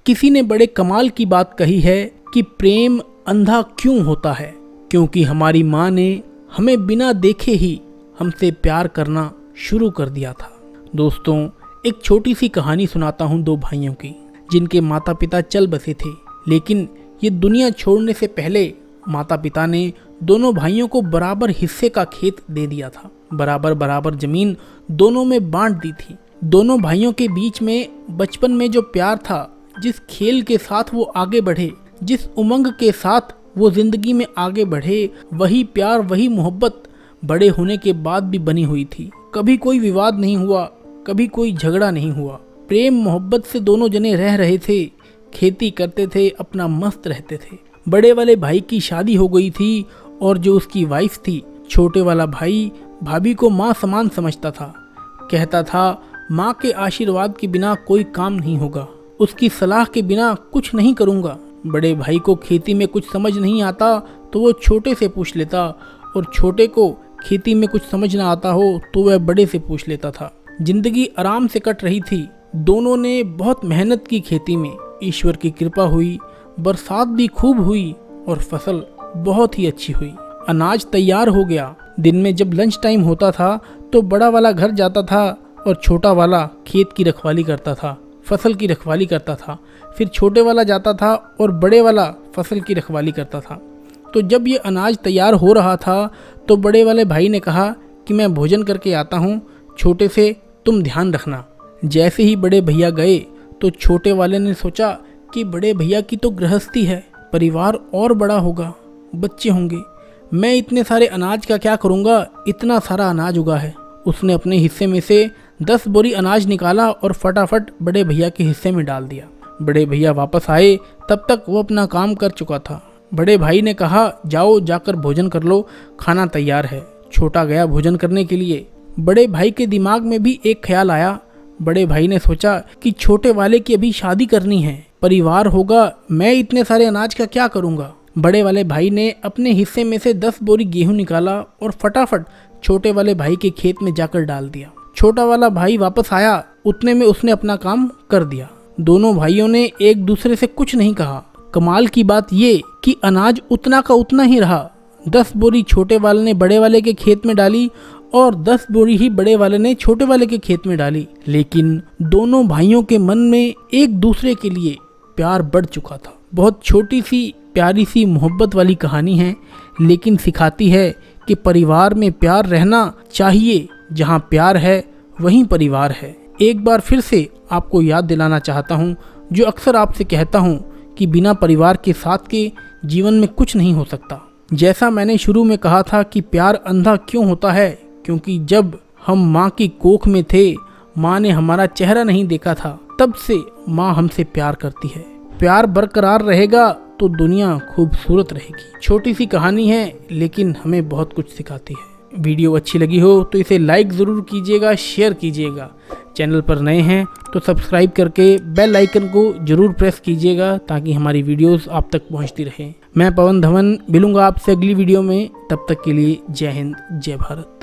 किसी ने बड़े कमाल की बात कही है कि प्रेम अंधा क्यों होता है, क्योंकि हमारी माँ ने हमें बिना देखे ही हमसे प्यार करना शुरू कर दिया था। दोस्तों, एक छोटी सी कहानी सुनाता हूँ दो भाइयों की, जिनके माता पिता चल बसे थे, लेकिन ये दुनिया छोड़ने से पहले माता पिता ने दोनों भाइयों को बराबर हिस्से का खेत दे दिया था। बराबर बराबर जमीन दोनों में बांट दी थी। दोनों भाइयों के बीच में बचपन में जो प्यार था, जिस खेल के साथ वो आगे बढ़े, जिस उमंग के साथ वो जिंदगी में आगे बढ़े, वही प्यार, वही मोहब्बत बड़े होने के बाद भी बनी हुई थी। कभी कोई विवाद नहीं हुआ, कभी कोई झगड़ा नहीं हुआ। प्रेम मोहब्बत से दोनों जने रह रहे थे, खेती करते थे, अपना मस्त रहते थे। बड़े वाले भाई की शादी हो गई थी और जो उसकी वाइफ थी, छोटे वाला भाई भाभी को माँ समान समझता था। कहता था माँ के आशीर्वाद के बिना कोई काम नहीं होगा, उसकी सलाह के बिना कुछ नहीं करूँगा। बड़े भाई को खेती में कुछ समझ नहीं आता तो वो छोटे से पूछ लेता, और छोटे को खेती में कुछ समझ ना आता हो तो वह बड़े से पूछ लेता था। जिंदगी आराम से कट रही थी। दोनों ने बहुत मेहनत की खेती में, ईश्वर की कृपा हुई, बरसात भी खूब हुई और फसल बहुत ही अच्छी हुई। अनाज तैयार हो गया। दिन में जब लंच टाइम होता था तो बड़ा वाला घर जाता था और छोटा वाला खेत की रखवाली करता था, फसल की रखवाली करता था। फिर छोटे वाला जाता था और बड़े वाला फसल की रखवाली करता था। तो जब ये अनाज तैयार हो रहा था तो बड़े वाले भाई ने कहा कि मैं भोजन करके आता हूँ, छोटे से तुम ध्यान रखना। जैसे ही बड़े भैया गए तो छोटे वाले ने सोचा कि बड़े भैया की तो गृहस्थी है, परिवार और बड़ा होगा, बच्चे होंगे, मैं इतने सारे अनाज का क्या करूँगा, इतना सारा अनाज उगा है। उसने अपने हिस्से में से 10 बोरी अनाज निकाला और फटाफट बड़े भैया के हिस्से में डाल दिया। बड़े भैया वापस आए, तब तक वो अपना काम कर चुका था। बड़े भाई ने कहा जाओ जाकर भोजन कर लो, खाना तैयार है। छोटा गया भोजन करने के लिए। बड़े भाई के दिमाग में भी एक ख्याल आया। बड़े भाई ने सोचा कि छोटे वाले की अभी शादी करनी है, परिवार होगा, मैं इतने सारे अनाज का क्या करूँगा। बड़े वाले भाई ने अपने हिस्से में से 10 बोरी गेहूं निकाला और फटाफट छोटे वाले भाई के खेत में जाकर डाल दिया। छोटा वाला भाई वापस आया, उतने में उसने अपना काम कर दिया। दोनों भाइयों ने एक दूसरे से कुछ नहीं कहा। कमाल की बात ये कि अनाज उतना का उतना ही रहा। 10 बोरी छोटे वाले ने बड़े वाले के खेत में डाली और 10 बोरी ही बड़े वाले ने छोटे वाले के खेत में डाली। लेकिन दोनों भाइयों के मन में एक दूसरे के लिए प्यार बढ़ चुका था। बहुत छोटी सी प्यारी सी मोहब्बत वाली कहानी है, लेकिन सिखाती है कि परिवार में प्यार रहना चाहिए। जहाँ प्यार है वहीं परिवार है। एक बार फिर से आपको याद दिलाना चाहता हूँ, जो अक्सर आपसे कहता हूँ कि बिना परिवार के साथ के जीवन में कुछ नहीं हो सकता। जैसा मैंने शुरू में कहा था कि प्यार अंधा क्यों होता है, क्योंकि जब हम माँ की कोख में थे, माँ ने हमारा चेहरा नहीं देखा था, तब से माँ हमसे प्यार करती है। प्यार बरकरार रहेगा तो दुनिया खूबसूरत रहेगी। छोटी सी कहानी है, लेकिन हमें बहुत कुछ सिखाती है। वीडियो अच्छी लगी हो तो इसे लाइक ज़रूर कीजिएगा, शेयर कीजिएगा। चैनल पर नए हैं तो सब्सक्राइब करके बेल आइकन को ज़रूर प्रेस कीजिएगा, ताकि हमारी वीडियोस आप तक पहुंचती रहें। मैं पवन धवन मिलूंगा आपसे अगली वीडियो में। तब तक के लिए जय हिंद, जय भारत।